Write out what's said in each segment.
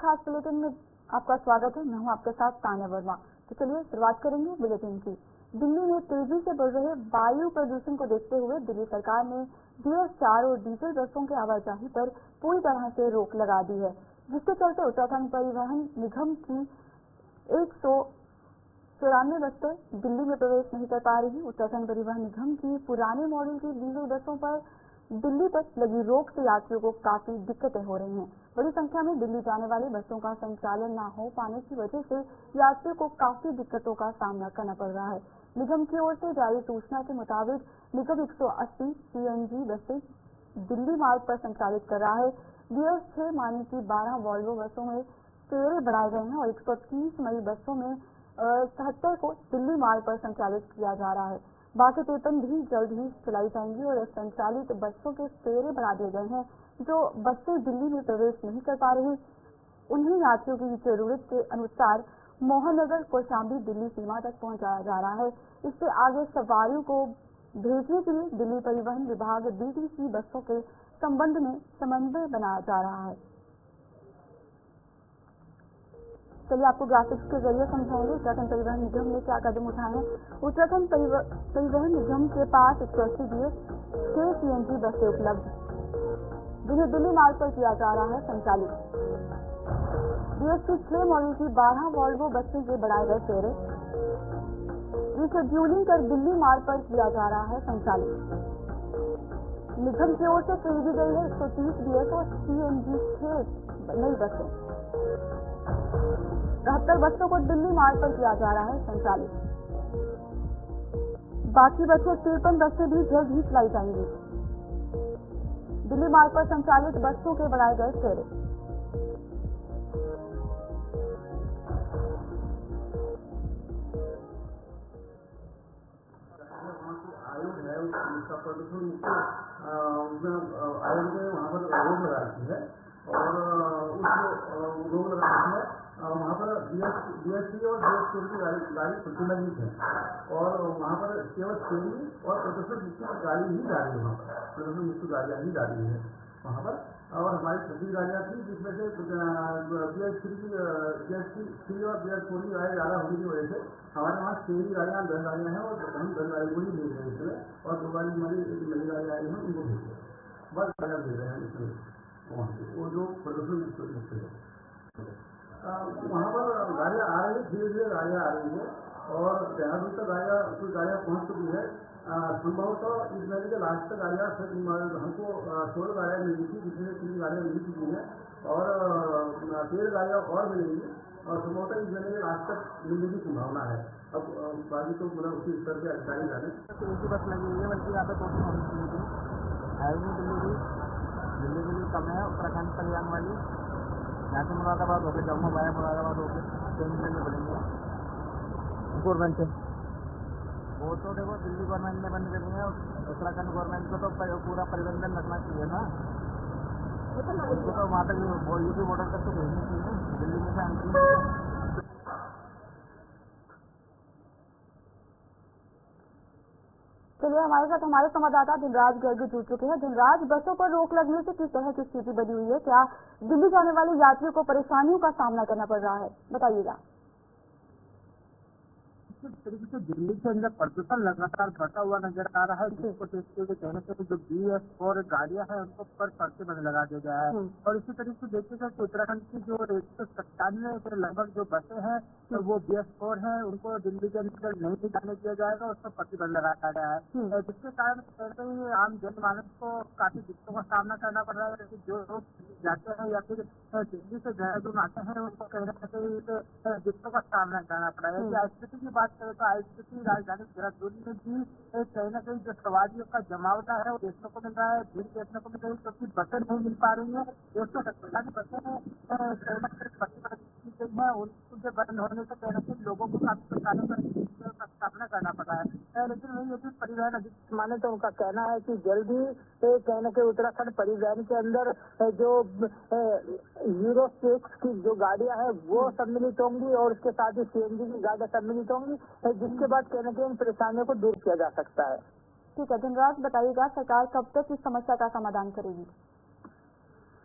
खास बुलेटिन में आपका स्वागत है। मैं हूं आपके साथ तान्या वर्मा। तो चलिए शुरुआत करेंगे बुलेटिन की। दिल्ली में तेजी से बढ़ रहे वायु प्रदूषण को देखते हुए दिल्ली सरकार ने BS4 और डीजल बसों की आवाजाही पर पूरी तरह से रोक लगा दी है, जिसके चलते उत्तराखंड परिवहन निगम की 194 बसें दिल्ली में प्रवेश नहीं कर पा रही। उत्तराखंड परिवहन निगम की पुराने मॉडल की डीजल बसों पर दिल्ली तक लगी रोक से यात्रियों को काफी दिक्कतें हो रही हैं। बड़ी संख्या में दिल्ली जाने वाली बसों का संचालन न हो पाने की वजह से यात्रियों को काफी दिक्कतों का सामना करना पड़ रहा है। निगम की ओर से जारी सूचना के मुताबिक निगम 180 CNG बसें दिल्ली मार्ग पर संचालित कर रहा है। BS6 मानी की 12 वॉल्वो बसों में फेरे बढ़ाए गए हैं और 130 नई बसों में 77 को दिल्ली मार्ग पर संचालित किया जा रहा है। बाकी 53 भी जल्द ही चलाई जाएंगी और संचालित बसों के फेरे बढ़ा दिए गए हैं। जो बसें दिल्ली में प्रवेश नहीं कर पा रही, उन्हीं यात्रियों की जरूरत के अनुसार मोहननगर कौशाम्बी दिल्ली सीमा तक पहुंचाया जा रहा है। इससे आगे सवारियों को भेजने के लिए दिल्ली परिवहन विभाग DTC बसों के संबंध में समन्वय बनाया जा रहा है। चलिए आपको ग्राफिक्स के जरिए समझाएंगे उत्तराखंड परिवहन निगम ने क्या कदम उठाए हैं। उत्तराखंड परिवहन निगम के पास 180 BS6 CNG बसें उपलब्ध, जिन्हें दिल्ली मार्ग पर किया जा रहा है संचालित। BS6 मॉडल की 12 वॉल्वो बसें के बढ़ाए गए फेरे रिशेड्यूलिंग कर दिल्ली मार्ग पर किया जा रहा है संचालित। निगम की ओर से खरीदी गई है 130 BS और CNG 6 नई बसें। 73 बसों को दिल्ली मार्ग पर किया जा रहा है संचालित। बाकी बचे 53 बसें भी जल्द ही चलाई जाएंगी। दिल्ली मार्ग पर संचालित बसों के बढ़ाए गए फेरे। आयोग है उसका प्रदूषण उसमें आयोग ने वहाँ पर रोक लगा रखी है और उस रोक लगा रखी है। वहाँ पर BS3 और BS4 की गाड़ी प्रतिबंधित है और वहाँ पर केवल श्रेणी और प्रदूषण मुक्त गाड़ी ही जा रही है। वहाँ पर प्रदूषण मुक्त गाड़ियाँ ही जा रही है वहाँ पर। और हमारी छब्बीस गाड़ियाँ थी, जिसमें से BS3 और BS4 की गाड़ी ज़्यादा होने की वजह से हमारे वहाँ 6 गाड़ियाँ 10 गाड़ियाँ हैं और हम 10 गाड़ी को ही भेज रहे हैं इसमें। और 2 गाड़ी हमारी नई गाड़ी आई है उनको भेज रहे हैं, बस गाड़ियाँ भेज रहे हैं इसमें वहाँ से वो जो प्रदूषण मुक्त है। वहाँ पर गाड़ियाँ आ रही है, धीरे धीरे गाड़ियाँ आ रही है और देहरादून तक कुछ गाड़ियाँ पहुँच चुकी है। संभवतः इस महीने के लास्ट तक गाड़ियाँ हमको 16 गाड़ियाँ मिली थी, जिसमें 3 गाड़ियाँ मिल चुकी हैं और 13 गाड़ियाँ और मिलेंगी और संभवतः इस महीने के लास्ट तक मिलने की संभावना है। अब बाकी तो मतलब उसी स्तर के अधिकारी जाने। तो एक ही बस लगी हुई है, बल्कि यहाँ पे 2 होनी चाहिए थी। है नहीं दिल्ली के लिए कम है। उत्तराखंड कल्याण वाली यहाँ से मुरादाबाद होकर जम्मू वाया मुरादाबाद होकर ट्रेन लेने पड़ेंगे गवर्नमेंट से। वो तो देखो दिल्ली गवर्नमेंट ने बंद करी है, उत्तराखंड गवर्नमेंट को तो पूरा परिबंधन रखना चाहिए ना। उसको तो वहाँ तक UP बॉर्डर तक तो भेजनी चाहिए, दिल्ली में से आनी। चलिए हमारे साथ हमारे संवाददाता धनराज गर्ग जुड़ चुके हैं। धनराज, बसों पर रोक लगने से किस तरह की स्थिति बनी हुई है? क्या दिल्ली जाने वाले यात्रियों को परेशानियों का सामना करना पड़ रहा है? बताइएगा। तरीके से दिल्ली के अंदर प्रदूषण लगातार बढ़ता हुआ नजर आ रहा है, जिसको देखते हुए कहने से जो BS4 गाड़ियां हैं उनको पर प्रतिबंध लगा दिया गया है। और इसी तरीके से देखिएगा कि उत्तराखंड की जो 197 के लगभग जो बसें हैं तो वो BS4 हैं, उनको दिल्ली के अंदर नहीं जाने दिया जाएगा, उस पर प्रतिबंध लगाया गया है, जिसके कारण कहते हैं आम जनमानस को काफी दिक्कतों का सामना करना पड़ रहा है। जो लोग जाते हैं या फिर दिल्ली से देहरादून आते हैं उनको कहीं ना कहीं दिक्कतों का सामना करना पड़ रहा है। स्थिति की बात करें तो ICT राजधानी देहरादून में भी कहीं ना कहीं जो सवारियों का जमावड़ा है वो देखने को मिल रहा है, भीड़ देखने को मिल रही है, क्योंकि बसें नहीं मिल पा रही है। 147 बसें हैं, उनके बंद होने से कहीं ना कहीं लोगों को काफी परेशानियों का सामना करना पड़ रहा है। लेकिन वही यदि परिवहन अधिकारी माने तो उनका कहना है कि जल्द ही कहीं ना कहीं उत्तराखंड परिवहन के अंदर जो Euro 6 की जो गाड़ियां हैं वो सम्मिलित होंगी और उसके साथ ही CNG की गाड़ियां सम्मिलित होंगी, जिसके बाद कहीं ना कहीं इन परेशानियों को दूर किया जा सकता है। ठीक है धनराज, बताइएगा सरकार कब तक इस समस्या का समाधान करेगी?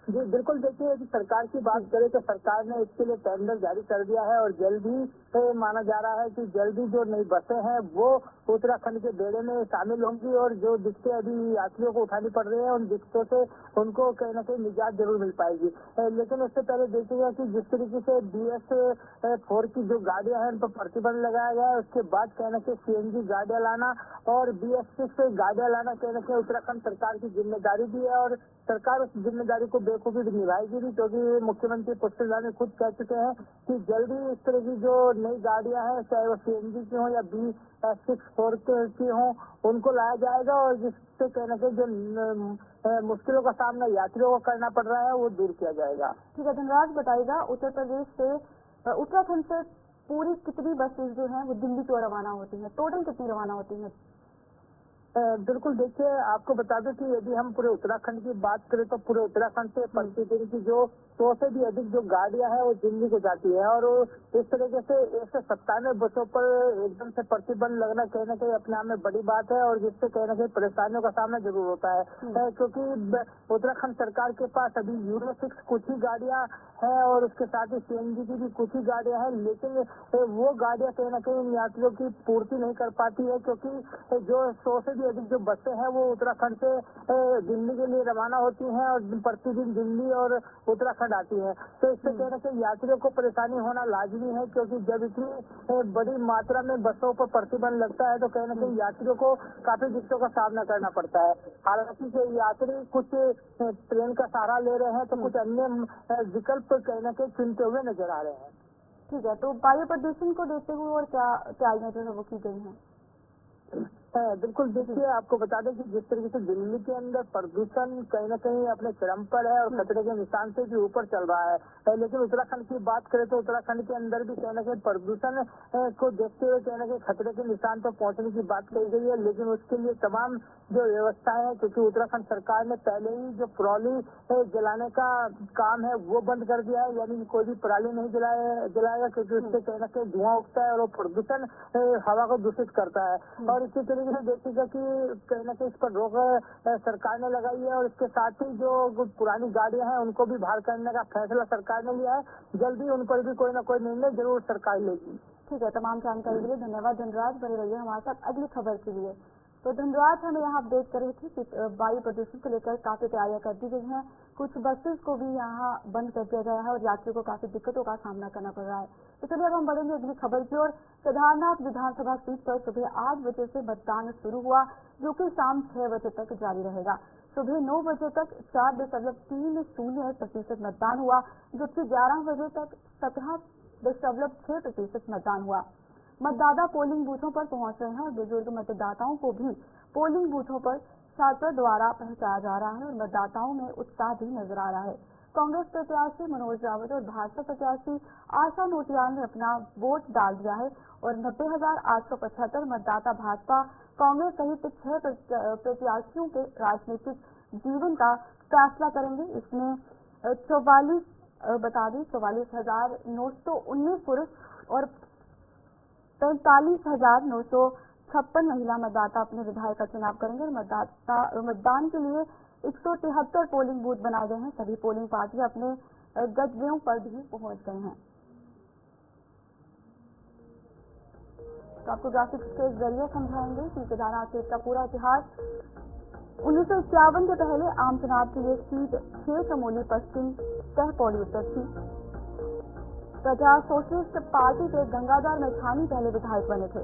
जी बिल्कुल, देखिए यदि सरकार की बात करें तो सरकार ने इसके लिए टेंडर जारी कर दिया है और जल्द ही माना जा रहा है कि जल्दी जो नई बसें हैं वो उत्तराखंड के बेड़े में शामिल होंगी और जो दिक्कतें अभी यात्रियों को उठानी पड़ रही है उन दिक्कतों से उनको कहीं न कहीं निजात जरूर मिल पाएगी। लेकिन उससे पहले देखिएगा कि जिस तरीके से BS-4 की जो गाड़ियां हैं उन पर प्रतिबंध लगाया गया है, उसके बाद कहीं न कहीं CNG गाड़ियां लाना और BS-6 गाड़ियां लाना कहीं न कहीं उत्तराखंड सरकार की जिम्मेदारी भी है और सरकार उस जिम्मेदारी को बेखूबी निभाएगी भी, क्योंकि मुख्यमंत्री पुष्कर ने खुद कह चुके हैं कि जल्दी इस तरह की जो नई गाड़ियां हैं चाहे वो CNG की हो या BS-4 की हो उनको लाया जाएगा और जिससे कहीं न कहीं जो मुश्किलों का सामना यात्रियों को करना पड़ रहा है वो दूर किया जाएगा। ठीक है धनराज, बताइएगा उत्तर प्रदेश से उत्तराखंड से पूरी कितनी बसेस जो हैं वो दिल्ली को रवाना होती हैं, टोटल कितनी रवाना होती हैं? बिल्कुल, देखिए आपको बता दूं कि यदि हम पूरे उत्तराखंड की बात करें तो पूरे उत्तराखंड से प्रतिदिन की जो 100 से भी अधिक जो गाड़ियां हैं वो दिल्ली को जाती है और इस तरीके से 197 बसों पर एकदम से प्रतिबंध लगना कहीं न कहीं अपने आप में बड़ी बात है और जिससे कहीं न कहीं परेशानियों का सामना जरूर होता है, क्योंकि उत्तराखंड सरकार के पास अभी Euro 6 कुछ ही गाड़ियां हैं और उसके साथ ही CNG की भी कुछ ही गाड़ियां हैं, लेकिन वो गाड़ियां कहीं न कहीं इन यात्रियों की पूर्ति नहीं कर पाती है, क्योंकि जो 100 से भी अधिक जो बसें हैं वो उत्तराखंड से दिल्ली के लिए रवाना होती हैं और प्रतिदिन दिल्ली और उत्तराखंड आती हैं। तो इससे कहीं न कहीं यात्रियों को परेशानी होना लाजमी है, क्योंकि जब इतनी बड़ी मात्रा में बसों पर प्रतिबंध लगता है तो कहीं न कहीं यात्रियों को काफी दिक्कतों का सामना करना पड़ता है। हालांकि जो यात्री कुछ ट्रेन का सहारा ले रहे हैं तो कुछ अन्य विकल्प कहीं न कहीं चुनते हुए नजर आ रहे हैं। ठीक है, तो वायु प्रदूषण को देखते हुए और क्या तैयारियां जो है वो की गई हैं? बिल्कुल, देखिए आपको बता दें कि जिस तरीके से दिल्ली के अंदर प्रदूषण कहीं न कहीं अपने चरम पर है और खतरे के निशान से भी ऊपर चल रहा है, लेकिन उत्तराखंड की बात करें तो उत्तराखंड के अंदर भी कहीं न कहीं प्रदूषण को देखते हुए कहीं न कहीं खतरे के निशान पर पहुंचने की बात कही गई है, लेकिन उसके लिए तमाम जो व्यवस्थाएं हैं, क्योंकि उत्तराखंड सरकार ने पहले ही जो पराली जलाने का काम है वो बंद कर दिया है, यानी कोई भी पराली नहीं जलाएगा, क्योंकि उससे कहीं न कहीं धुआं उठता है और वो प्रदूषण हवा को दूषित करता है। और इसी तरीके से देखिएगा कि कहीं न कहीं इस पर रोक सरकार ने लगाई है और इसके साथ ही जो पुरानी गाड़ियां हैं उनको भी बाहर करने का फैसला सरकार ने लिया है। जल्दी उन पर भी कोई न कोई निर्णय जरूर सरकार लेगी। ठीक है, तमाम जानकारी के लिए धन्यवाद धनराज। बने रहिए हमारे साथ अगली खबर के लिए। तो धनराज, हमें यहाँ अपडेट कर रही थी कि वायु प्रदूषण को लेकर काफी तैयारियां कर दी गई हैं, कुछ बसेस को भी यहाँ बंद कर दिया गया है और यात्रियों को काफी दिक्कतों का सामना करना पड़ रहा है। तो चलिए अब हम बढ़ेंगे अगली खबर की ओर। केदारनाथ विधानसभा सीट पर सुबह 8 बजे से मतदान शुरू हुआ, जो कि शाम 6 बजे तक जारी रहेगा। सुबह 9 बजे तक 4.30% मतदान हुआ, जबकि 11 बजे तक 17.6% मतदान हुआ। मतदाता पोलिंग बूथों पर पहुंच रहे हैं और बुजुर्ग मतदाताओं को भी पोलिंग बूथों पर छात्रों द्वारा पहुंचाया जा रहा है और मतदाताओं में उत्साह भी नजर आ रहा है। कांग्रेस प्रत्याशी मनोज रावत और भाजपा प्रत्याशी आशा नोटियाल ने अपना वोट डाल दिया है और 90,875 मतदाता भाजपा, कांग्रेस सहित 6 प्रत्याशियों के राजनीतिक जीवन का फैसला करेंगे। इसमें 44,919 पुरुष और 45,956 महिला मतदाता अपने विधायक का चुनाव करेंगे और मतदान के लिए 173 पोलिंग बूथ बनाए गए हैं। सभी पोलिंग पार्टियां अपने गंतव्यों पर भी पहुंच गए हैं। तो आपको ग्राफिक्स के जरिए समझाएंगे कि केदारनाथ सीट का पूरा इतिहास। 1951 के पहले आम चुनाव के लिए सीट 6 चमोली पश्चिम तह पौड़ी उत्तर थी। प्रजा सोशलिस्ट पार्टी के गंगाधर मैठानी पहले विधायक बने थे।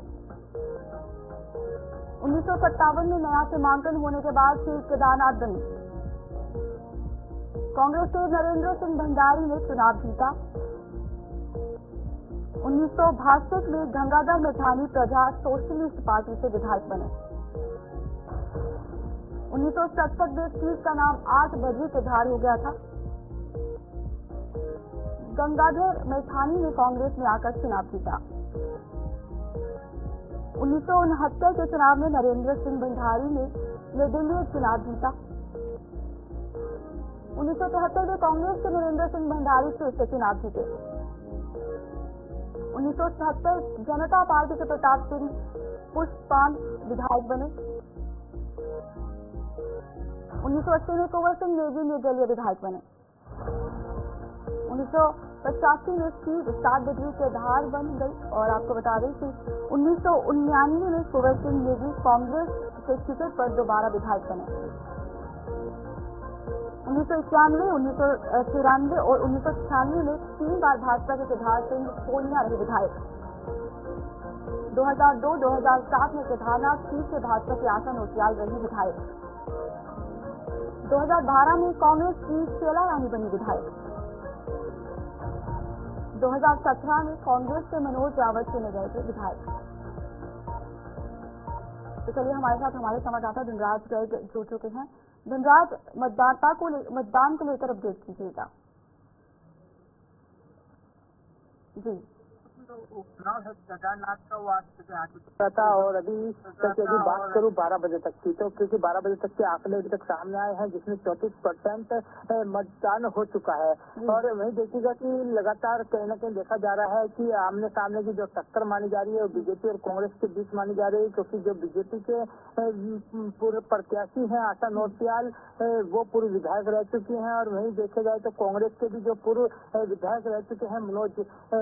1957 में नया सीमांकन होने के बाद सीट केदारनाथ बनी। कांग्रेस के नरेंद्र सिंह भंडारी ने चुनाव जीता। 1962 में गंगाधर मैठानी प्रजा सोशलिस्ट पार्टी से विधायक बने। 1967 में सीट का नाम 8 बजे के धार हो गया था। गंगाधर मैठानी ने कांग्रेस में आकर चुनाव जीता। 1969 के चुनाव में नरेंद्र सिंह भंडारी ने निर्दलीय चुनाव जीता। 1973 में कांग्रेस के नरेंद्र सिंह भंडारी फिर से चुनाव जीते। 1977 जनता पार्टी के प्रताप सिंह पुष्पान विधायक बने। 1980 में कुंवर सिंह नेगी निर्दलीय विधायक बने। 1985 में सीट 7 डिग्री के आधार बन गई और आपको बता दें कि 1999 में कुंवर सिंह नेगी कांग्रेस के टिकट पर दोबारा विधायक बने। 1991, 1993 और 1996 में 3 बार भाजपा के सिद्धार्थ सिंह पूर्णिया रहे विधायक। 2002, 2007 में केदारनाथ सीट से भाजपा की आशा नोटियाल रही विधायक। 2012 में कांग्रेस की शीला रानी बनी विधायक। 2017 में कांग्रेस से मनोज रावत चुने गए थे विधायक। तो चलिए हमारे साथ हमारे संवाददाता धनराज गर्ग जुड़ चुके हैं। धनराज, मतदान को लेकर अपडेट कीजिएगा। जी उपचुनाव है केदारनाथ का, वो आज सुबह था और अभी तक यदि बात करूं 12 बजे तक की, तो क्योंकि 12 बजे तक के आंकड़े अभी तक सामने आए हैं जिसमें 34% मतदान हो चुका है। और वही देखिएगा कि लगातार कहीं न कहीं देखा जा रहा है कि आमने सामने की जो टक्कर मानी जा रही है वो बीजेपी और कांग्रेस के बीच मानी जा रही है, क्योंकि जो बीजेपी के पूर्व प्रत्याशी हैं आशा नोटियाल, वो पूर्व विधायक रह चुकी हैं, और वहीं देखे जाए तो कांग्रेस के भी जो पूर्व विधायक रह चुके हैं मनोज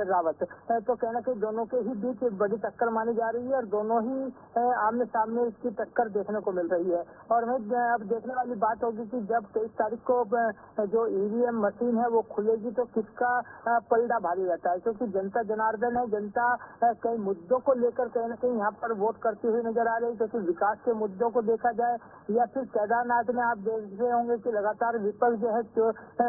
रावत, तो कहना कि दोनों के ही बीच एक बड़ी टक्कर मानी जा रही है और दोनों ही आमने सामने इसकी टक्कर देखने को मिल रही है। और वहीं अब देखने वाली बात होगी कि जब 23 तारीख को जो ईवीएम मशीन है वो खुलेगी तो किसका पलड़ा भारी रहता है, क्योंकि जनता जनार्दन है, जनता कई मुद्दों को लेकर कहीं न कहीं यहाँ पर वोट करती हुई नजर आ रही है, क्योंकि विकास के मुद्दों को देखा जाए या फिर केदारनाथ में आप देख रहे होंगे कि लगातार विपक्ष जो है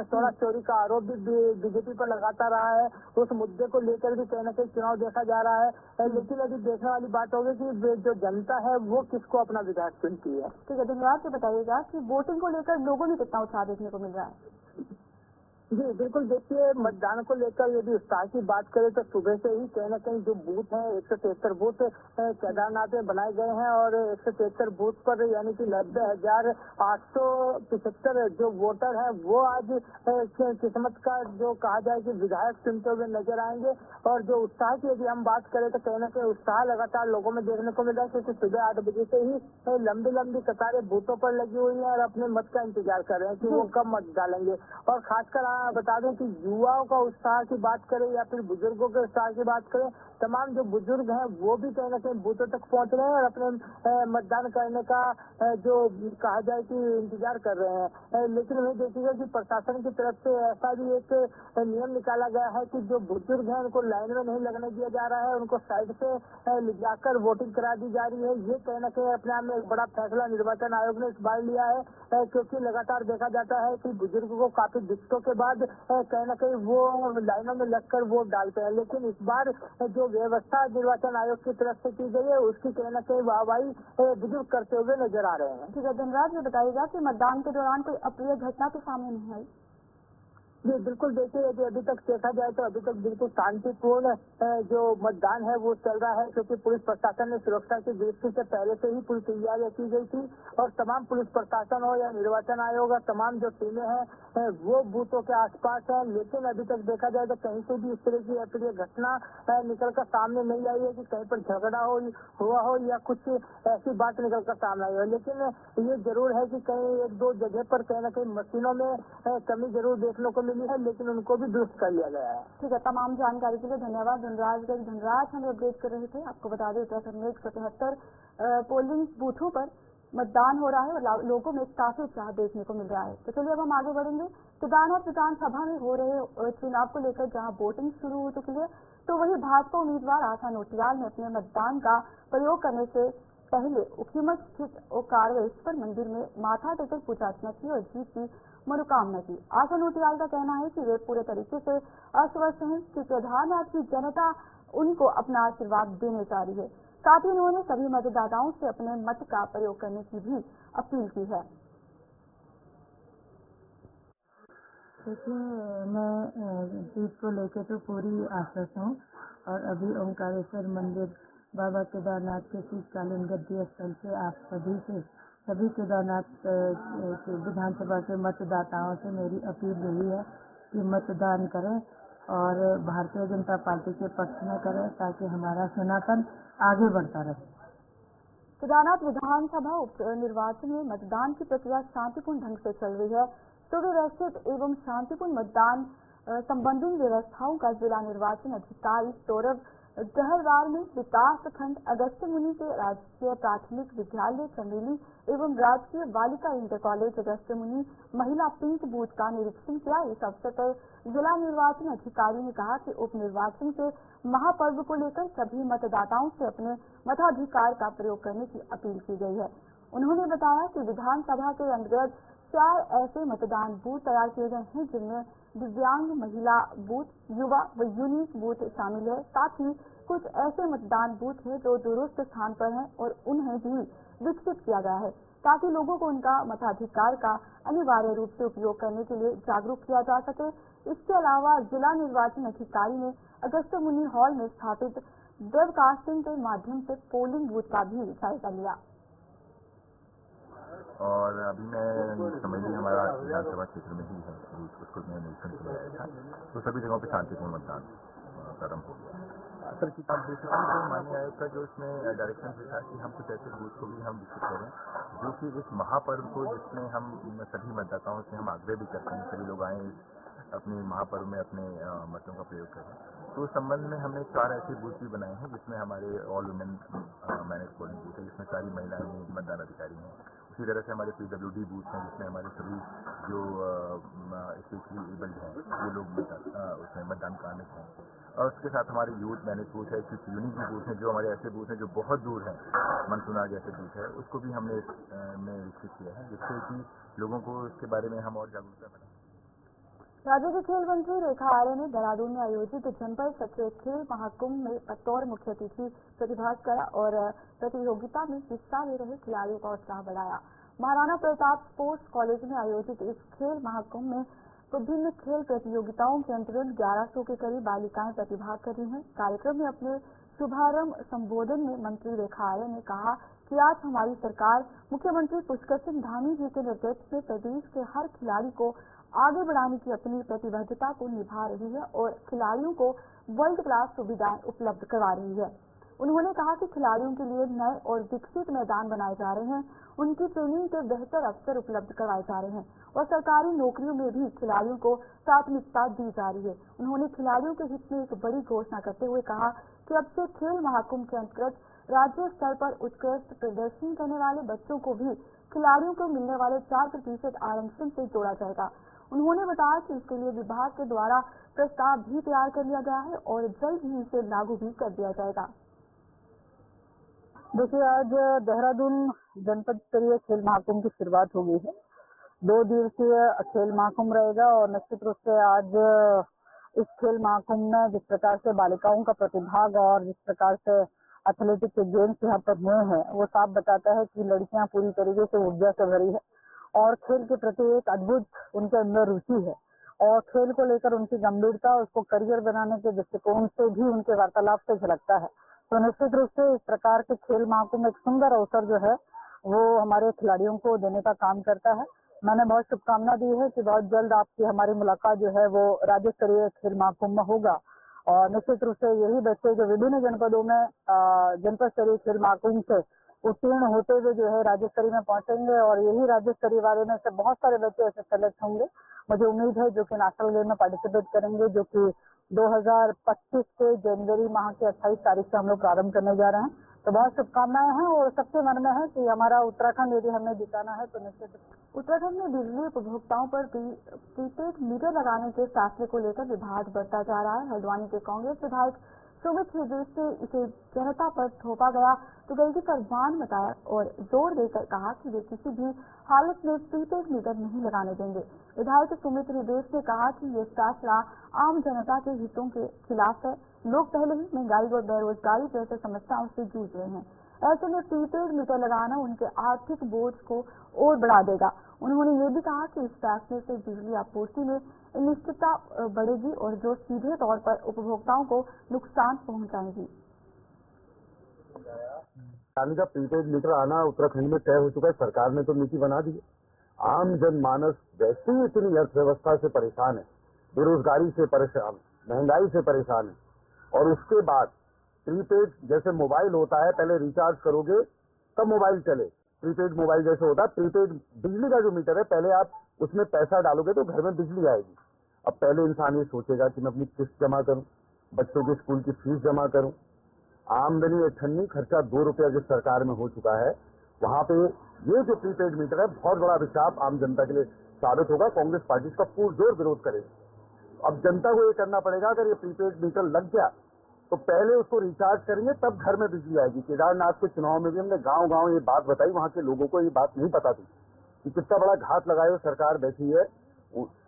सोना चोरी का आरोप भी बीजेपी पर लगाता रहा है, उस मुद्दे को लेकर भी कहीं न कहीं चुनाव देखा जा रहा है। लेकिन अभी देखने वाली बात होगी कि जो जनता है वो किसको अपना विधायक चुनती है। ठीक है धन्यवाद। तो बताइएगा कि वोटिंग को लेकर लोगों में कितना उत्साह देखने को मिल रहा है? जी बिल्कुल, देखिए मतदान को लेकर यदि उत्साह की बात करें तो सुबह से ही कहीं न कहीं जो बूथ है 173 बूथ केदारनाथ में बनाए गए हैं और 173 बूथ पर यानी कि 90,875 जो वोटर हैं वो आज किस्मत का जो कहा जाए कि विधायक चुनते हुए नजर आएंगे। और जो उत्साह की यदि हम बात करें तो कहीं न कहीं उत्साह लगातार लोगों में देखने को मिल रहा है, क्योंकि सुबह 8 बजे से ही लंबी लंबी कतारें बूथों पर लगी हुई है और अपने मत का इंतजार कर रहे हैं कि वो कब मत डालेंगे। और खासकर बता दें कि युवाओं का उत्साह की बात करें या फिर बुजुर्गों के उत्साह की बात करें, तमाम जो बुजुर्ग हैं वो भी कहीं न कहीं बूथों तक पहुंच रहे हैं और अपने मतदान करने का जो कहा जाए कि इंतजार कर रहे हैं। लेकिन वही देखिएगा कि प्रशासन की तरफ से ऐसा भी एक नियम निकाला गया है कि जो बुजुर्ग हैं उनको लाइन में नहीं लगने दिया जा रहा है, उनको साइड से ले जाकर वोटिंग करा दी जा रही है। ये कहीं न कहीं अपने आप में एक बड़ा फैसला निर्वाचन आयोग ने इस बार लिया है, क्योंकि लगातार देखा जाता है कि बुजुर्ग को काफी दिक्कतों के बाद कहीं न कहीं वो लाइनों में लगकर वोट डालते हैं। लेकिन इस बार जो व्यवस्था निर्वाचन आयोग की तरफ से की गई है उसकी कहीं न कहीं वाहवाही बुजुर्ग करते हुए नजर आ रहे हैं। ठीक है धनराज, ये बताइएगा कि मतदान के दौरान कोई अप्रिय घटना तो सामने नहीं आई? जी बिल्कुल, देखिए यदि अभी तक देखा जाए तो अभी तक बिल्कुल शांतिपूर्ण जो मतदान है वो चल रहा है, क्योंकि पुलिस प्रशासन ने सुरक्षा की दृष्टि से पहले से ही पूरी तैयारियां की गई थी और तमाम पुलिस प्रशासन हो या निर्वाचन आयोग और तमाम जो टीमें हैं वो बूथों के आसपास है। लेकिन अभी तक देखा जाए तो कहीं से भी इस तरह की अप्रिय घटना निकल कर सामने नहीं आई है कि कहीं पर झगड़ा हुआ हो या कुछ ऐसी बात निकल कर सामने आई हो। लेकिन ये जरूर है कि कहीं एक दो जगह पर कहीं न कहीं मशीनों में कमी जरूर देखने को मिली है, लेकिन उनको भी दुरुस्त कर लिया गया है। ठीक है, तमाम जानकारी के लिए धन्यवाद धनराज हमें अपडेट कर रहे थे। आपको बता दें उत्तराखंड में 173 पोलिंग बूथों पर मतदान हो रहा है और लोगों में काफी उत्साह देखने को मिल रहा है। तो चलिए अब हम आगे बढ़ेंगे। केदारनाथ विधानसभा में हो रहे चुनाव को लेकर जहां वोटिंग शुरू हो चुकी है, तो वहीं भाजपा उम्मीदवार आशा नोटियाल ने अपने मतदान का प्रयोग करने से पहले उखीमठ स्थित ओंकारेश्वर मंदिर में माथा टेकर पूजा अर्चना की और जीत की मनोकामना की। आशा नोटियाल का कहना है कि वे पूरे तरीके से आश्वस्त हैं कि केदारनाथ की जनता उनको अपना आशीर्वाद देने जा रही है। साथ ही उन्होंने सभी मतदाताओं से अपने मत का प्रयोग करने की भी अपील की है। देखिए, मैं जीत को लेकर तो पूरी आश्वस्त हूँ और अभी ओंकारेश्वर मंदिर बाबा केदारनाथ के शीतकालीन गद्दी स्थल से आप सभी केदारनाथ विधानसभा के मतदाताओं से मेरी अपील यही है कि मतदान करें और भारतीय जनता पार्टी के पक्ष में करें ताकि हमारा सनातन आगे बढ़ता रहे। केदारनाथ विधानसभा उप निर्वाचन में मतदान की प्रक्रिया शांतिपूर्ण ढंग से चल रही है। सुव्यवस्थित एवं शांतिपूर्ण मतदान संबंधित व्यवस्थाओं का जिला निर्वाचन अधिकारी सौरभ गहरवाल ने विकास खंड अगस्त्य मुनि के राजकीय प्राथमिक विद्यालय चमेली एवं राजकीय बालिका इंटर कॉलेज अगस्त्य मुनि महिला पिंक बूथ का निरीक्षण किया। इस अवसर पर जिला निर्वाचन अधिकारी ने कहा कि उप निर्वाचन के महापर्व को लेकर सभी मतदाताओं से अपने मताधिकार का प्रयोग करने की अपील की गई है। उन्होंने बताया कि विधानसभा के अंतर्गत 4 ऐसे मतदान बूथ तैयार किए गए हैं जिनमें दिव्यांग महिला बूथ, युवा व यूनिक बूथ शामिल है। साथ ही कुछ ऐसे मतदान बूथ हैं जो दूरस्थ स्थान पर हैं और उन्हें भी विकसित किया गया है ताकि लोगों को उनका मताधिकार का अनिवार्य रूप से उपयोग करने के लिए जागरूक किया जा सके। इसके अलावा जिला निर्वाचन अधिकारी ने अगस्त्य मुनि हॉल में स्थापित वेबकास्टिंग के माध्यम से पोलिंग बूथ का भी जायजा लिया। और अभी मैं चमेली हमारा विधानसभा क्षेत्र में ही है, उसको मैं निरीक्षण किया था, तो सभी जगहों पे शांतिपूर्ण मतदान प्रारंभ हो गया। सर की बेसिकली जो माननीय आयोग का जो इसमें डायरेक्शन था कि हम कुछ ऐसे बूथ को भी हम विकसित करें जो कि इस महापर्व को, जिसमें हम सभी मतदाताओं से हम आग्रह भी करते हैं सभी लोग आए अपने महापर्व में अपने मतों का प्रयोग करें। तो उस संबंध में हमने 4 ऐसे बूथ भी बनाए हैं जिसमें हमारे all women manage polling booth है, जिसमें सारी महिलाएं मतदान अधिकारी हैं। उसी तरह से हमारे PWD बूथ हैं जिसमें हमारे सभी जो स्पेशली एबल्ड हैं वो लोग उसमें मतदान कार्मिक हैं। और उसके साथ हमारे यूथ मैनेज बूथ है, कुछ यूनिक बूथ हैं जो हमारे ऐसे बूथ हैं जो बहुत दूर हैं, मनसुना जैसे बूथ है, उसको भी हमने विकसित किया है जिससे कि लोगों को इसके बारे में हम और जागरूकता बनाएं। राज्य के खेल मंत्री रेखा आर्य ने देहरादून में आयोजित जनपद स्तरीय खेल महाकुंभ में बतौर मुख्य अतिथि प्रतिभाग करा और प्रतियोगिता में हिस्सा ले रहे खिलाड़ियों का उत्साह बढ़ाया। महाराणा प्रताप स्पोर्ट्स कॉलेज में आयोजित इस खेल महाकुंभ में विभिन्न खेल प्रतियोगिताओं के अंतर्गत 1100 के करीब बालिकाएं प्रतिभाग कर रही हैं। कार्यक्रम में अपने शुभारंभ संबोधन में मंत्री रेखा आर्य ने कहा कि आज हमारी सरकार मुख्यमंत्री पुष्कर सिंह धामी जी के नेतृत्व में प्रदेश के हर खिलाड़ी को आगे बढ़ाने की अपनी प्रतिबद्धता को निभा रही है और खिलाड़ियों को वर्ल्ड क्लास सुविधाएं उपलब्ध करवा रही है। उन्होंने कहा कि खिलाड़ियों के लिए नए और विकसित मैदान बनाए जा रहे हैं, उनकी ट्रेनिंग के बेहतर अवसर उपलब्ध करवाए जा रहे हैं और सरकारी नौकरियों में भी खिलाड़ियों को प्राथमिकता दी जा रही है। उन्होंने खिलाड़ियों के हित में एक बड़ी घोषणा करते हुए कहा कि अब से खेल महाकुंभ के अंतर्गत राज्य स्तर पर उत्कृष्ट प्रदर्शन करने वाले बच्चों को भी खिलाड़ियों को मिलने वाले 4% आरक्षण से जोड़ा जाएगा। उन्होंने बताया कि इसके लिए विभाग के द्वारा प्रस्ताव भी तैयार कर लिया गया है और जल्द ही इसे लागू भी कर दिया जाएगा। देखिए, आज देहरादून जनपद स्तरीय खेल महाकुंभ की शुरुआत हो गई है। 2 दिवसीय खेल महाकुंभ रहेगा और निश्चित रूप से आज इस खेल महाकुंभ में जिस प्रकार से बालिकाओं का प्रतिभाग और जिस प्रकार से एथलेटिक गेम्स यहाँ पर हुए हैं वो साफ बताता है कि लड़कियां पूरी तरीके से ऊर्जा से भरी है और खेल के प्रति एक अद्भुत उनके अंदर रुचि है और खेल को लेकर उनकी गंभीरता उसको करियर बनाने के दृष्टिकोण से भी उनके वार्तालाप से झलकता है। तो निश्चित रूप से इस प्रकार के खेल महाकुंभ एक सुंदर अवसर जो है वो हमारे खिलाड़ियों को देने का काम करता है। मैंने बहुत शुभकामना दी है कि बहुत जल्द आपकी हमारी मुलाकात जो है वो राज्य स्तरीय खेल महाकुंभ में होगा और निश्चित रूप से यही बच्चे जो विभिन्न जनपदों में जनपद स्तरीय खेल महाकुंभ से उत्तीर्ण होते हुए जो है राज्य स्तरीय में पहुंचेंगे और यही राज्य स्तरीय वाले में से बहुत सारे बच्चे ऐसे सेलेक्ट होंगे, मुझे उम्मीद है, जो कि नेशनल गेम में पार्टिसिपेट करेंगे, जो कि 2025 के जनवरी माह के 28 तारीख से हम लोग प्रारंभ करने जा रहे हैं। तो बहुत शुभकामनाएं हैं और सबके मन में है कि हमारा उत्तराखंड यदि हमें जिताना है तो निश्चित। उत्तराखंड में बिजली उपभोक्ताओं पर प्रीपेड मीटर लगाने के फैसले को लेकर विवाद बढ़ता जा रहा है। हल्द्वानी के कांग्रेस विधायक सुमित हृदय से इसे जनता पर थोपा गया तो गलती पर मान बताया और जोर देकर कहा कि वे किसी भी हालत में प्रीपेड मीटर नहीं लगाने देंगे। विधायक सुमित हृदय ने कहा कि ये फैसला आम जनता के हितों के खिलाफ है। लोग पहले ही महंगाई और बेरोजगारी जैसे समस्याओं से जूझ रहे हैं, ऐसे में प्रीपेड मीटर लगाना उनके आर्थिक बोझ को और बढ़ा देगा। उन्होंने ये भी कहा कि इस फैसले से बिजली आपूर्ति में अनिश्चितता बढ़ेगी और जो सीधे तौर पर उपभोक्ताओं को नुकसान पहुंचाएगी। का प्रीपेड मीटर आना उत्तराखंड में तय हो चुका है, सरकार ने तो नीति बना दी है। आम जनमानस वैसे ही इतनी अर्थव्यवस्था से परेशान है, बेरोजगारी से परेशान, महंगाई से परेशान है और उसके बाद प्रीपेड जैसे मोबाइल होता है, पहले रिचार्ज करोगे तब मोबाइल चले, प्रीपेड मोबाइल जैसे होता है, प्रीपेड बिजली का जो मीटर है पहले आप उसमें पैसा डालोगे तो घर में बिजली आएगी। अब पहले इंसान ये सोचेगा कि मैं अपनी किस्त जमा करूं, बच्चों के स्कूल की फीस जमा करूं। आमदनी 98, खर्चा 2 रुपया जिस सरकार में हो चुका है, वहां पे ये जो प्रीपेड मीटर है बहुत बड़ा अभिशाप आम जनता के लिए साबित होगा। कांग्रेस पार्टी इसका पुरजोर विरोध करेगी। अब जनता को ये करना पड़ेगा, अगर ये प्रीपेड मीटर लग गया तो पहले उसको रिचार्ज करेंगे, तब घर में बिजली आएगी। केदारनाथ के चुनाव में भी हमने गांव-गांव ये बात बताई, वहां के लोगों को ये बात नहीं पता थी कि कितना बड़ा घात लगाए हुए सरकार बैठी है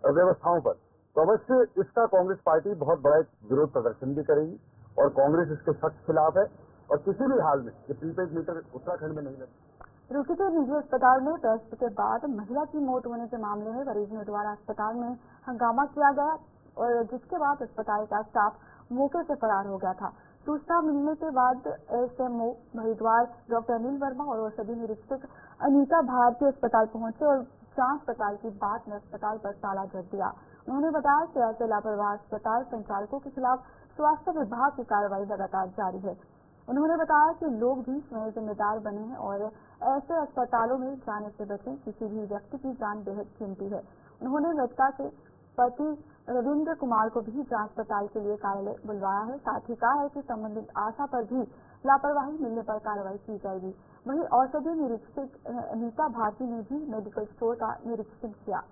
अव्यवस्थाओं पर। तो अवश्य इसका कांग्रेस पार्टी बहुत बड़ा एक विरोध प्रदर्शन भी करेगी और कांग्रेस इसके सख्त खिलाफ है और किसी भी हाल में ये प्रीपेड मीटर उत्तराखंड में नहीं लगे। रुड़की के निजी अस्पताल में टेस्ट के बाद महिला की मौत होने के मामले में मरीजों द्वारा अस्पताल में हंगामा किया गया और जिसके बाद अस्पताल का स्टाफ मौके से फरार हो गया था। सूचना मिलने के बाद एसएमओ हरिद्वार डॉक्टर अनिल वर्मा और औषधि निरीक्षक अनीता भारती अस्पताल पहुंचे और जांच पड़ताल की बात में अस्पताल पर ताला जड़ दिया। उन्होंने बताया कि ऐसे लापरवाह अस्पताल संचालकों के खिलाफ स्वास्थ्य विभाग की कार्रवाई लगातार जारी है। उन्होंने बताया कि लोग भी स्वयं जिम्मेदार बने हैं और ऐसे अस्पतालों में जाने से बचें। किसी भी व्यक्ति की जान बेहद कीमती है। उन्होंने मृतका के पति रविंद्र कुमार को भी जांच पड़ताल के लिए कार्यालय बुलवाया है। साथ ही कहा है कि संबंधित आशा पर भी लापरवाही मिलने पर कार्रवाई की जाएगी। वहीं औषधि निरीक्षक अनीता भारती ने भी मेडिकल स्टोर का निरीक्षण किया।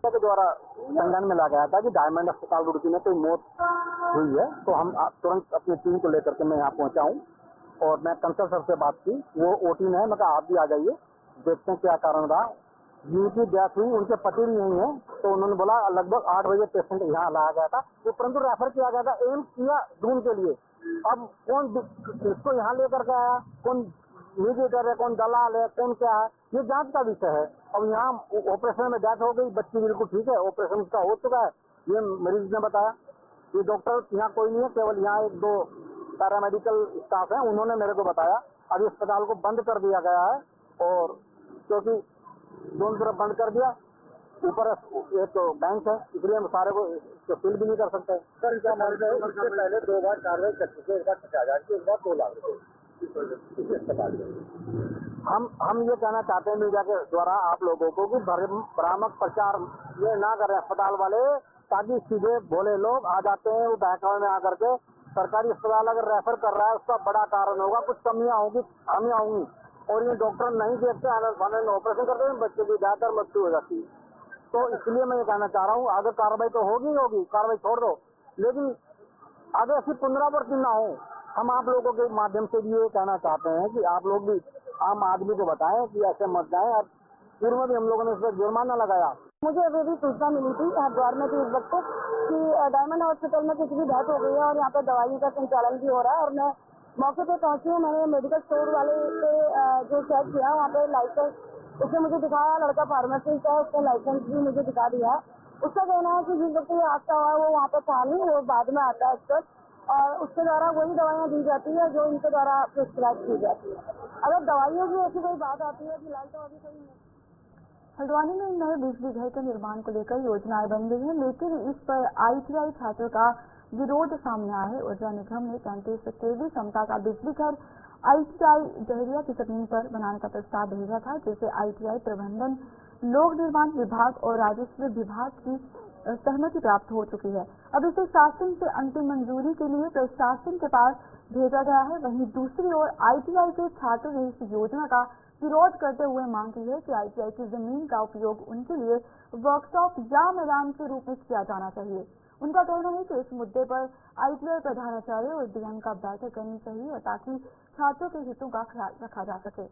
के द्वारा संज्ञान में ला गया था कि डायमंड अस्पताल रुड़की में कोई मौत हुई है, तो हम तुरंत अपनी टीम को लेकर के मैं यहाँ पहुंचा हूँ और मैं कंसल्ट सर से बात की। वो ओटी में है, मैं कहा आप भी आ जाइए, देखते हैं क्या कारण रहा। जिनकी डेथ हुई उनके पति भी नहीं है, तो उन्होंने बोला लगभग 8 बजे पेशेंट यहाँ लाया गया था, तो परंतु रेफर किया गया था एम्स किया ढूंढ के लिए। अब कौन इसको यहाँ लेकर के आया, कौन मीडिएटर है, कौन दलाल है, कौन क्या है, ये जांच का विषय है। अब यहाँ ऑपरेशन में डेथ हो गई, बच्ची बिल्कुल ठीक है, ऑपरेशन उसका हो चुका है, ये मरीज ने बताया। ये डॉक्टर यहाँ कोई नहीं है, केवल यहाँ 1-2 पैरामेडिकल स्टाफ है, उन्होंने मेरे को बताया। अभी अस्पताल को बंद कर दिया गया है और क्योंकि दोनों तरफ बंद कर दिया, ऊपर एक तो बैंक है, इसलिए हम सारे को फील भी नहीं कर सकते। सर क्या मानते हैं, इससे पहले 2 बार कार्रवाई कर चुके, एक बार 50,000 की, एक बार 2 लाख रुपए इसी अस्पताल में। हम ये कहना चाहते हैं मीडिया के द्वारा आप लोगों को कि भ्रामक प्रचार ये ना करें अस्पताल वाले, ताकि सीधे भोले लोग आ जाते हैं वो बहकावे में आकर के। सरकारी अस्पताल अगर रेफर कर रहा है उसका बड़ा कारण होगा, कुछ कमियां होंगी, खामियां होंगी, और ये डॉक्टर नहीं देखते, ऑपरेशन करते हैं, बच्चे की ज्यादातर मृत्यु हो जाती है। तो इसलिए मैं ये कहना चाह रहा हूँ, अगर कार्रवाई तो होगी, कार्रवाई छोड़ दो, लेकिन आगे ऐसी पुनरावृत्ति ना हो। हम आप लोगों के माध्यम से भी ये कहना चाहते हैं कि आप लोग भी आम आदमी को बताएं कि ऐसे मत जाएं। अब पूर्व में भी हम लोगों ने इस पर जुर्माना लगाया। मुझे अभी भी सूचना मिली थी हरिद्वार में कि इस वक्त कि डायमंड हॉस्पिटल में किसी की डेथ हो गई है और यहाँ पे दवाइयों का संचालन भी हो रहा है। और मैं मौके पे पहुंची हूँ, मैंने मेडिकल स्टोर वाले से जो चेक किया, वहाँ पे लाइसेंस उसने मुझे दिखाया, लड़का फार्मासिस्ट है, उसका लाइसेंस भी मुझे दिखा दिया। उसका कहना है कि जिस वक्त ये हादसा हुआ है वो वहाँ पे था नहीं, वो बाद में आता है एक्सपर्ट, और उसके द्वारा वही दवाइयाँ दी जाती है जो इनके द्वारा प्रिस्क्राइब की जाती है। अगर दवाइयों की ऐसी कोई बात आती है, फिलहाल तो अभी कोई नहीं। हल्द्वानी में नए बिजली घर के निर्माण को लेकर योजनाएं बन गई हैं, लेकिन इस पर आईटीआई छात्रों का विरोध सामने आया है। ऊर्जा निगम ने 33 केवी क्षमता का बिजली घर आईटीआई डहरिया की जमीन पर बनाने का प्रस्ताव भेजा था, जिसे आईटीआई प्रबंधन, लोक निर्माण विभाग और राजस्व विभाग की सहमति प्राप्त हो चुकी है। अब इसे शासन से अंतिम मंजूरी के लिए प्रशासन के पास भेजा गया है। वहीं दूसरी ओर आईटीआई के छात्रों ने इस योजना का विरोध करते हुए मांग की है कि आईटीआई की जमीन का उपयोग उनके लिए वर्कशॉप या मैदान के रूप में किया जाना चाहिए। उनका कहना है कि इस मुद्दे पर आईटीआई प्रधानाचार्य और डीएम का बैठक करनी चाहिए ताकि छात्रों के हितों का ख्याल रखा जा सके।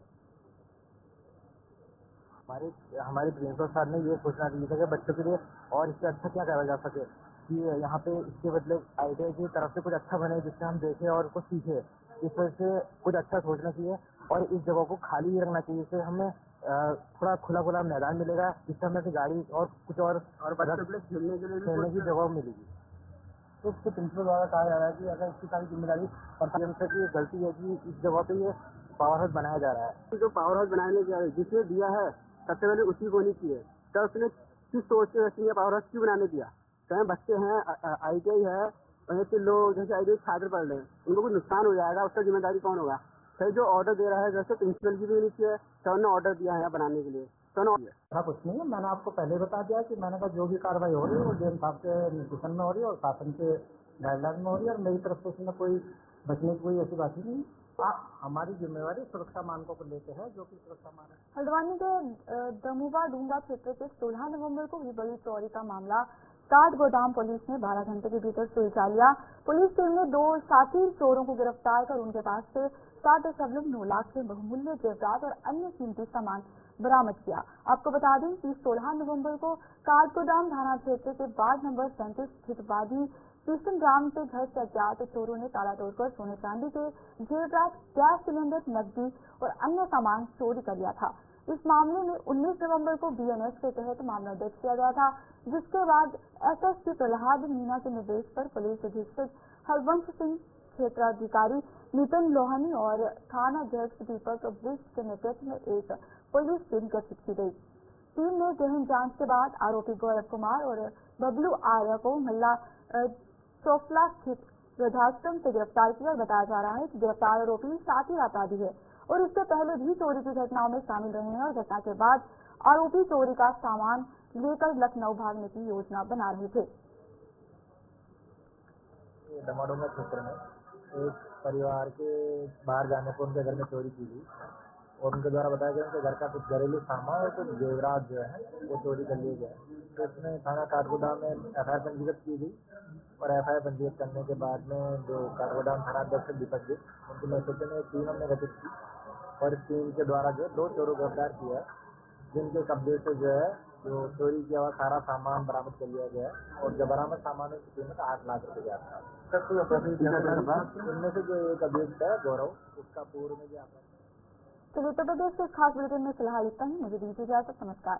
हमारे प्रिंसिपल सर ने ये सूचना दी था कि बच्चों के लिए और इससे अच्छा क्या करा जा सके, कि यहाँ पे इसके बदले आईटीआई की तरफ से कुछ अच्छा बने जिससे हम देखें और कुछ सीखे। इस वजह से कुछ अच्छा सोचना चाहिए और इस जगह को खाली ही रखना चाहिए। इससे हमें थोड़ा खुला मैदान मिलेगा, जिससे हमें गाड़ी और कुछ और बच्चों के लिए खेलने की जगह मिलेगी। तो उसके प्रिंसिपल द्वारा कहा जा रहा है कि अगर इसकी सारी जिम्मेदारी प्रशासन की गलती है कि इस जगह पे ये पावर हाउस बनाया जा रहा है। जो पावर हाउस बनाने के जिसने दिया है सबसे पहले उसी को नहीं चाहिए, तो उसने किस सोच से रखी है पावर हाउस क्यों बनाने दिया। चाहे बच्चे हैं, आईटीआई है, ऐसे लोग जैसे आईटीआई छात्र पढ़ रहे हैं, उनको कुछ नुकसान हो जाएगा, उसका जिम्मेदारी कौन होगा। सर जो ऑर्डर दे रहा है जैसे प्रिंसिपल की भी नहीं चाहिए, सर ने ऑर्डर दिया है बनाने के लिए, ऐसा कुछ नहीं है, मैंने आपको पहले ही बता दिया कि मैंने कहा जो भी कार्रवाई हो रही है वो डीएम साहब के निर्देशन में हो रही है और शासन के गाइडलाइन में हो रही है और मेरी तरफ से उसमें कोई बचने की कोई ऐसी बात ही नहीं। हमारी जिम्मेवारी सुरक्षा मानकों को लेकर है, जो कि सुरक्षा मानक। हल्द्वानी के दमुवा डूंगा क्षेत्र के 16 नवंबर को हुई बड़ी चोरी का मामला काठ गोदाम पुलिस ने 12 घंटे के भीतर सुलझा लिया। पुलिस टीम ने 2 साथी चोरों को गिरफ्तार कर उनके पास से 7.9 लाख के बहुमूल्य जेवरात और अन्य कीमती सामान बरामद किया। आपको बता दें कि 16 नवंबर को काठ गोदाम थाना क्षेत्र के वार्ड नंबर 37 स्थित वादी कृष्ण राम के घर से अज्ञात चोरों ने ताला तोड़कर सोने चांदी के जेवरात, गैस सिलेंडर, नकदी और अन्य सामान चोरी कर लिया था। इस मामले में 19 नवंबर को बीएनएस के तहत मामला दर्ज किया गया था, जिसके बाद एसएसपी प्रहलाद मीणा के निर्देश पर पुलिस अधीक्षक हरवंश सिंह, क्षेत्राधिकारी नितिन लोहानी और थाना अध्यक्ष दीपक विष्ट के नेतृत्व में एक पुलिस टीम गठित की गई। टीम ने गहन जांच के बाद आरोपी गौरव कुमार और बबलू आर्य को महिला चोफला स्थित वृद्धाश्रम से गिरफ्तार किया और बताया जा रहा है कि गिरफ्तार आरोपी साथी अपराधी है और इससे पहले भी चोरी की घटनाओं में शामिल रहे हैं और घटना के बाद आरोपी चोरी का सामान लेकर लखनऊ भागने की योजना बना रहे थे। डमाडोंगा क्षेत्र में एक परिवार के बाहर जाने पर उनके घर में चोरी की गई और उनके द्वारा बताया गया उनके घर का कुछ घरेलू सामान और कुछ जेवरात जो है वो चोरी कर लिए गए। तो इसमें थाना काठगोदाम में एफआईआर पंजीकृत की गई और एफआईआर पंजीकृत करने के बाद में जो काठगोदाम थाना अध्यक्ष दीपक जी उनकी नेतृत्व में एक टीम हमने गठित की और इस टीम के द्वारा जो 2 चोरों को गिरफ्तार किया, जिनके कब्जे से जो है जो चोरी किया हुआ सारा सामान बरामद कर लिया गया और जो बरामद सामान की कीमत 8 लाख रुपए का था। इनमें से जो एक अभियुक्त है गौरव, उसका पूर्व में जो उत्तर प्रदेश के खास बुलेटिन में फिलहाल इतना ही। मुझे दीजिए इजाजत। नमस्कार।